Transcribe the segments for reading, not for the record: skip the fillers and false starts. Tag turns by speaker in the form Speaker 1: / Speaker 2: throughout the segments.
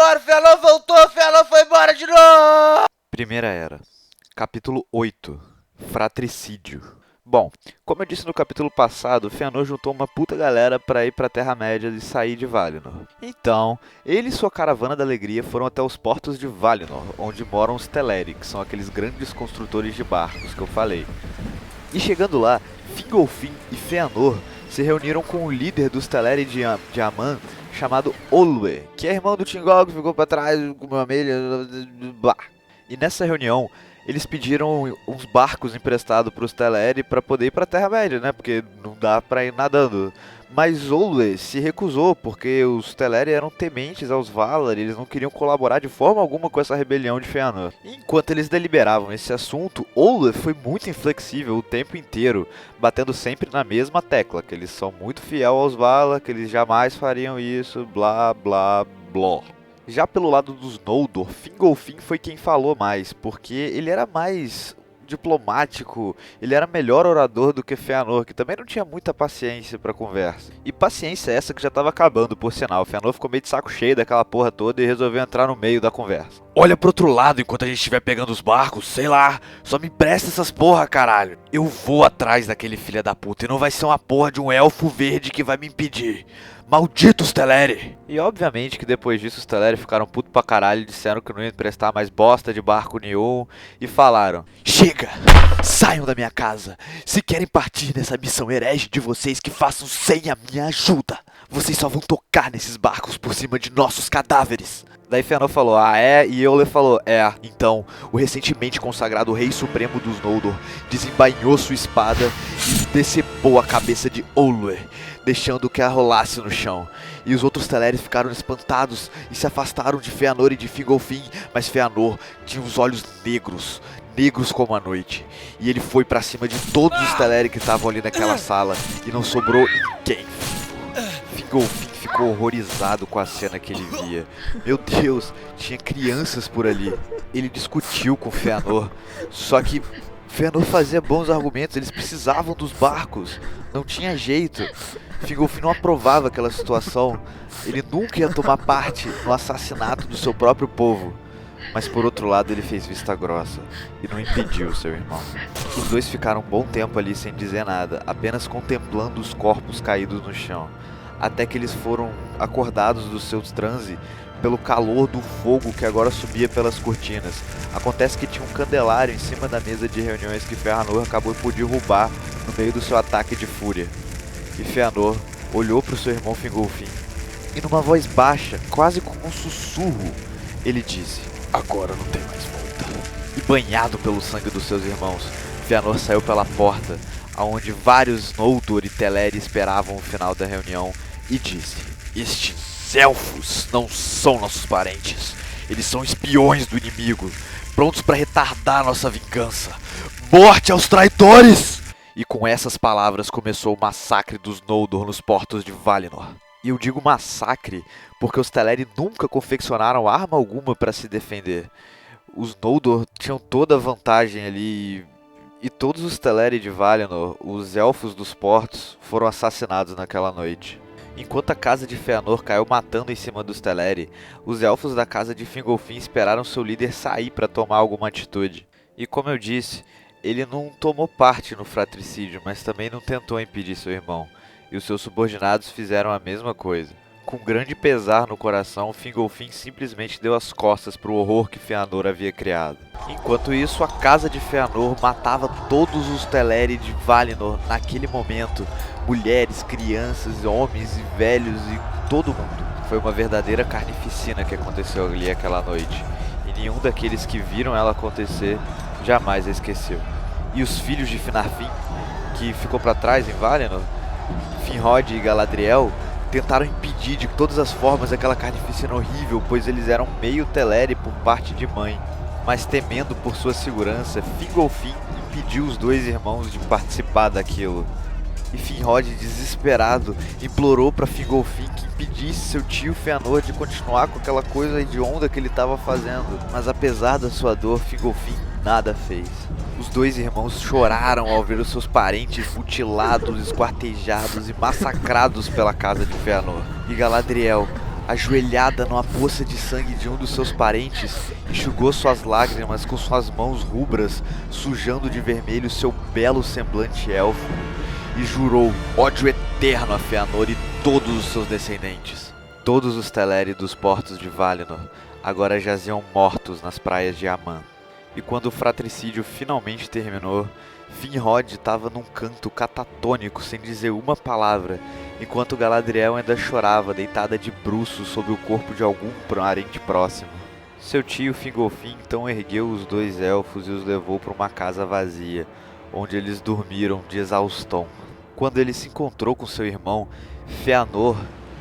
Speaker 1: embora, o Fëanor voltou, o Fëanor foi embora de novo!
Speaker 2: Primeira Era, capítulo 8, Fratricídio. Bom, como eu disse no capítulo passado, Fëanor juntou uma puta galera pra ir pra Terra-média e sair de Valinor. Então, ele e sua caravana da alegria foram até os portos de Valinor, onde moram os Teleri, que são aqueles grandes construtores de barcos que eu falei. E chegando lá, Fingolfin e Fëanor se reuniram com o líder dos Teleri de Aman, chamado Olwe, que é irmão do Thingol, que ficou pra trás com uma abelha, blá. E nessa reunião, eles pediram uns barcos emprestados para os Teleri para poder ir para a Terra-média, né? Porque não dá para ir nadando. Mas Olwe se recusou, porque os Teleri eram tementes aos Valar, eles não queriam colaborar de forma alguma com essa rebelião de Fëanor. Enquanto eles deliberavam esse assunto, Olwe foi muito inflexível o tempo inteiro, batendo sempre na mesma tecla, que eles são muito fiéis aos Valar, que eles jamais fariam isso, blá blá blá. Já pelo lado dos Noldor, Fingolfin foi quem falou mais, porque ele era mais diplomático, ele era melhor orador do que Fëanor, que também não tinha muita paciência pra conversa. E paciência essa que já tava acabando, por sinal. Fëanor ficou meio de saco cheio daquela porra toda e resolveu entrar no meio da conversa.
Speaker 3: Olha pro outro lado enquanto a gente estiver pegando os barcos, sei lá, só me presta essas porra, caralho. Eu vou atrás daquele filho da puta e não vai ser uma porra de um elfo verde que vai me impedir. Malditos Teleri!
Speaker 2: E obviamente que depois disso os Teleri ficaram puto pra caralho e disseram que não iam emprestar mais bosta de barco nenhum e falaram:
Speaker 3: chega! Saiam da minha casa! Se querem partir nessa missão herege de vocês, que façam sem a minha ajuda! Vocês só vão tocar nesses barcos por cima de nossos cadáveres!
Speaker 2: Daí Fëanor falou, ah é? E Olwe falou, é.
Speaker 3: Então, o recentemente consagrado Rei Supremo dos Noldor desembainhou sua espada e decepou a cabeça de Olwe, deixando que a rolasse no chão. E os outros Teleri ficaram espantados e se afastaram de Fëanor e de Fingolfin, mas Fëanor tinha os olhos negros, negros como a noite. E ele foi pra cima de todos os Teleri que estavam ali naquela sala e não sobrou ninguém. Fingolfin ficou horrorizado com a cena que ele via. Meu Deus, tinha crianças por ali. Ele discutiu com Fëanor, só que Fëanor fazia bons argumentos, eles precisavam dos barcos, não tinha jeito. Fingolfin não aprovava aquela situação, ele nunca ia tomar parte no assassinato do seu próprio povo. Mas por outro lado ele fez vista grossa e não impediu seu irmão. Os dois ficaram um bom tempo ali sem dizer nada, apenas contemplando os corpos caídos no chão, até que eles foram acordados dos seus transe pelo calor do fogo que agora subia pelas cortinas. Acontece que tinha um candelário em cima da mesa de reuniões que Fëanor acabou por derrubar no meio do seu ataque de fúria. E Fëanor olhou para o seu irmão Fingolfin e numa voz baixa, quase com um sussurro, ele disse: agora não tem mais volta.
Speaker 2: E banhado pelo sangue dos seus irmãos, Fëanor saiu pela porta, aonde vários Noldor e Teleri esperavam o final da reunião, e disse:
Speaker 3: estes elfos não são nossos parentes. Eles são espiões do inimigo, prontos para retardar nossa vingança. Morte aos traidores!
Speaker 2: E com essas palavras começou o massacre dos Noldor nos portos de Valinor. E eu digo massacre porque os Teleri nunca confeccionaram arma alguma para se defender. Os Noldor tinham toda a vantagem ali. E todos os Teleri de Valinor, os elfos dos portos, foram assassinados naquela noite. Enquanto a casa de Fëanor caiu matando em cima dos Teleri, os elfos da casa de Fingolfin esperaram seu líder sair para tomar alguma atitude. E como eu disse, ele não tomou parte no fratricídio, mas também não tentou impedir seu irmão. E os seus subordinados fizeram a mesma coisa. Com grande pesar no coração, Fingolfin simplesmente deu as costas para o horror que Fëanor havia criado. Enquanto isso, a casa de Fëanor matava todos os Teleri de Valinor naquele momento. Mulheres, crianças, homens e velhos e todo mundo. Foi uma verdadeira carnificina que aconteceu ali aquela noite. E nenhum daqueles que viram ela acontecer jamais a esqueceu. E os filhos de Finarfin, que ficou para trás em Valinor, Finrod e Galadriel, tentaram impedir de todas as formas aquela carnificina horrível, pois eles eram meio Teleri por parte de mãe. Mas temendo por sua segurança, Fingolfin impediu os dois irmãos de participar daquilo. E Finrod, desesperado, implorou para Fingolfin que impedisse seu tio Fëanor de continuar com aquela coisa hedionda que ele estava fazendo. Mas apesar da sua dor, Fingolfin nada fez. Os dois irmãos choraram ao ver os seus parentes mutilados, esquartejados e massacrados pela casa de Fëanor. E Galadriel, Ajoelhada numa poça de sangue de um dos seus parentes, enxugou suas lágrimas com suas mãos rubras, sujando de vermelho seu belo semblante élfico, e jurou ódio eterno a Fëanor e todos os seus descendentes. Todos os Teleri dos portos de Valinor agora jaziam mortos nas praias de Aman. E quando o fratricídio finalmente terminou, Finrod estava num canto catatônico sem dizer uma palavra, enquanto Galadriel ainda chorava deitada de bruços sobre o corpo de algum parente próximo. Seu tio Fingolfin então ergueu os dois elfos e os levou para uma casa vazia, onde eles dormiram de exaustão. Quando ele se encontrou com seu irmão, Fëanor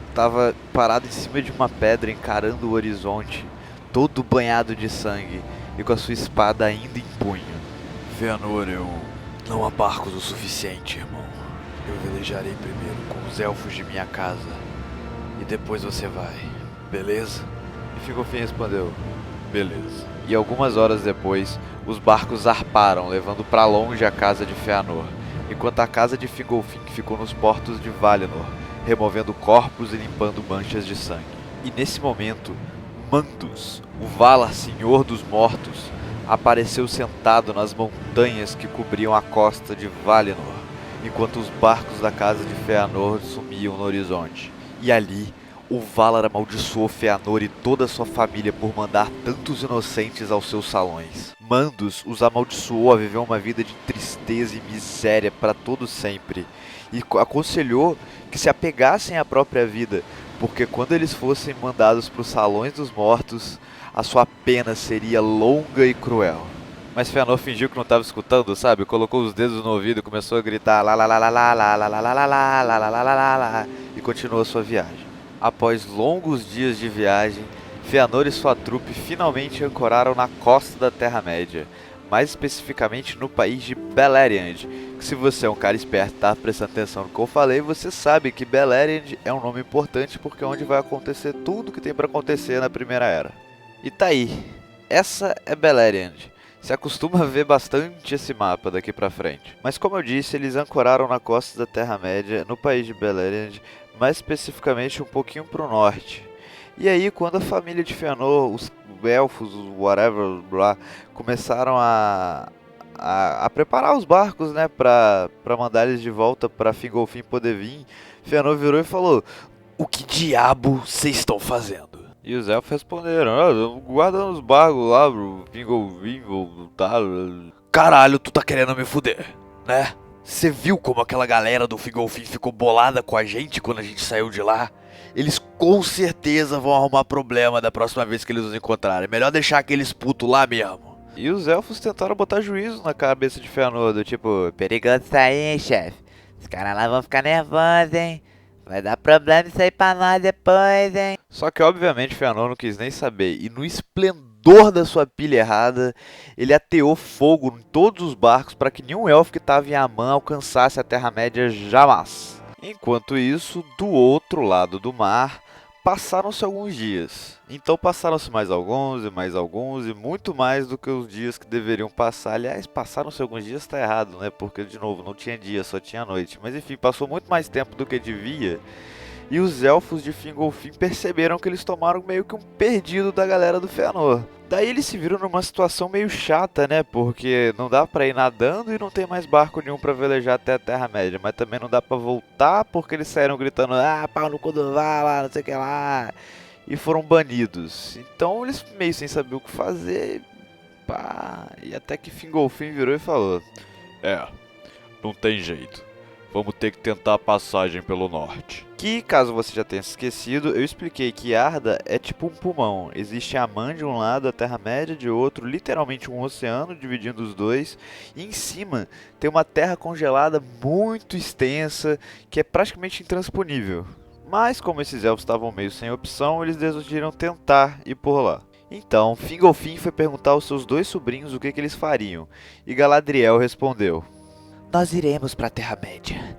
Speaker 2: estava parado em cima de uma pedra encarando o horizonte, todo banhado de sangue e com a sua espada ainda em punho.
Speaker 3: Fëanor, não há barcos o suficiente, irmão. Eu velejarei primeiro com os elfos de minha casa e depois você vai, beleza?
Speaker 2: E Fingolfin respondeu,
Speaker 3: Beleza.
Speaker 2: e algumas horas depois, os barcos zarparam, levando para longe a casa de Fëanor, enquanto a casa de Fingolfin ficou nos portos de Valinor, removendo corpos e limpando manchas de sangue. E nesse momento, Mandus, o Valar Senhor dos Mortos, apareceu sentado nas montanhas que cobriam a costa de Valinor, enquanto os barcos da casa de Fëanor sumiam no horizonte. E ali, o Valar amaldiçoou Fëanor e toda a sua família por mandar tantos inocentes aos seus salões. Mandus os amaldiçoou a viver uma vida de tristeza e miséria para todo sempre, e aconselhou que se apegassem à própria vida, porque quando eles fossem mandados para os salões dos mortos, a sua pena seria longa e cruel. Mas Fëanor fingiu que não estava escutando, sabe? Colocou os dedos no ouvido e começou a gritar lá lá lá lá lá lá lá lá lá lá lá lá lá lá lá e continuou sua viagem. Após longos dias de viagem, Fëanor e sua trupe finalmente ancoraram na costa da Terra-média, mais especificamente no país de Beleriand, que se você é um cara esperto e tá prestando atenção no que eu falei, você sabe que Beleriand é um nome importante porque é onde vai acontecer tudo que tem para acontecer na Primeira Era. E tá aí, essa é Beleriand. Se acostuma a ver bastante esse mapa daqui pra frente. Mas como eu disse, eles ancoraram na costa da Terra-média, no país de Beleriand, mais especificamente um pouquinho pro norte. E aí, quando a família de Fëanor, os elfos, os whatever, blá, começaram a preparar os barcos, né, pra mandar eles de volta pra Fingolfin poder vir, Fëanor virou e falou:
Speaker 3: O que diabo vocês estão fazendo?
Speaker 2: E os elfos responderam: guardando os barcos lá, bro, Fingolfin, tá?
Speaker 3: Caralho, tu tá querendo me fuder, né? Você viu como aquela galera do Fingolfin ficou bolada com a gente quando a gente saiu de lá? Eles com certeza vão arrumar problema da próxima vez que eles nos encontrarem. Melhor deixar aqueles putos lá mesmo.
Speaker 2: E os elfos tentaram botar juízo na cabeça de Fëanor, do tipo: perigoso isso aí, hein, chefe? Os caras lá vão ficar nervosos, hein? Vai dar problema isso aí pra nós depois, hein? Só que obviamente Fëanor não quis nem saber, e no esplendor da sua pilha errada, ele ateou fogo em todos os barcos para que nenhum elfo que estava em Aman alcançasse a Terra-média jamais. Enquanto isso, do outro lado do mar, passaram-se alguns dias. Então passaram-se mais alguns, e muito mais do que os dias que deveriam passar. Aliás, passaram-se alguns dias tá errado, né? Porque, de novo, não tinha dia, só tinha noite. Mas enfim, passou muito mais tempo do que devia. E os elfos de Fingolfin perceberam que eles tomaram meio que um perdido da galera do Fëanor. Daí eles se viram numa situação meio chata, né? Porque não dá pra ir nadando e não tem mais barco nenhum pra velejar até a Terra-média. Mas também não dá pra voltar porque eles saíram gritando: ah, pau no cu do Valar, não sei o que lá. E foram banidos. Então eles meio sem saber o que fazer. Pá. E até que Fingolfin virou e falou:
Speaker 3: Não tem jeito. Vamos ter que tentar a passagem pelo norte.
Speaker 2: Que, caso você já tenha se esquecido, eu expliquei que Arda é tipo um pulmão. Existe Aman de um lado, a Terra-média de outro, literalmente um oceano dividindo os dois. E em cima tem uma terra congelada muito extensa, que é praticamente intransponível. Mas como esses elfos estavam meio sem opção, eles decidiram tentar ir por lá. Então, Fingolfin foi perguntar aos seus dois sobrinhos o que eles fariam. E Galadriel respondeu:
Speaker 4: Nós iremos para a Terra-média.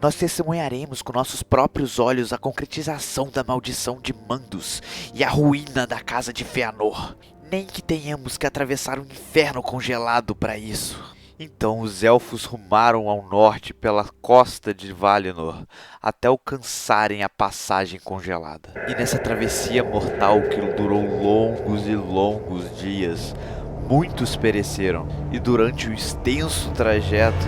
Speaker 4: Nós testemunharemos com nossos próprios olhos a concretização da maldição de Mandus e a ruína da casa de Fëanor. Nem que tenhamos que atravessar o inferno congelado para isso.
Speaker 2: Então os elfos rumaram ao norte pela costa de Valinor, até alcançarem a passagem congelada. E nessa travessia mortal que durou longos e longos dias, muitos pereceram. E durante o extenso trajeto,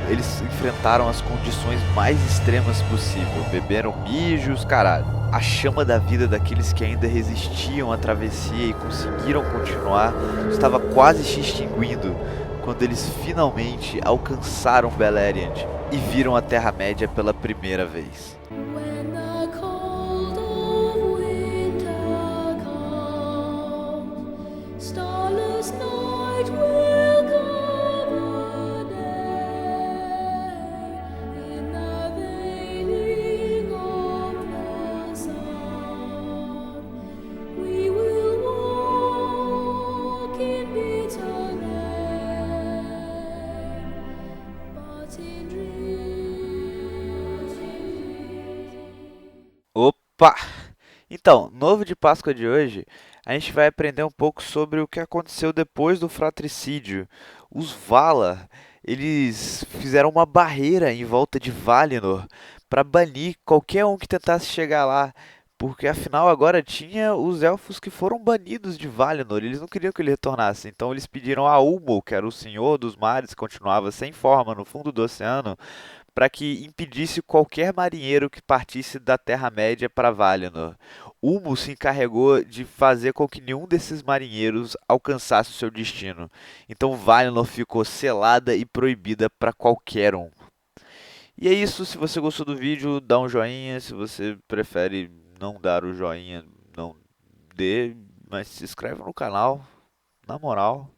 Speaker 2: eles enfrentaram as condições mais extremas possível. Beberam mijos, caralho. A chama da vida daqueles que ainda resistiam à travessia e conseguiram continuar estava quase se extinguindo quando eles finalmente alcançaram Beleriand e viram a Terra-média pela primeira vez.
Speaker 5: When the cold of winter comes, starless night will cover day. In the veiling of the sun, we will walk in bitter rain, but in dreams.
Speaker 2: Opa! Então, novo de Páscoa de hoje, a gente vai aprender um pouco sobre o que aconteceu depois do fratricídio. Os Valar, eles fizeram uma barreira em volta de Valinor para banir qualquer um que tentasse chegar lá, porque afinal agora tinha os elfos que foram banidos de Valinor, eles não queriam que ele retornasse, então eles pediram a Ulmo, que era o Senhor dos Mares, que continuava sem forma no fundo do oceano, para que impedisse qualquer marinheiro que partisse da Terra-média para Valinor. Ulmo se encarregou de fazer com que nenhum desses marinheiros alcançasse o seu destino. Então Valinor ficou selada e proibida para qualquer um. E é isso, se você gostou do vídeo, dá um joinha, se você prefere não dar o joinha, não dê, mas se inscreve no canal, na moral.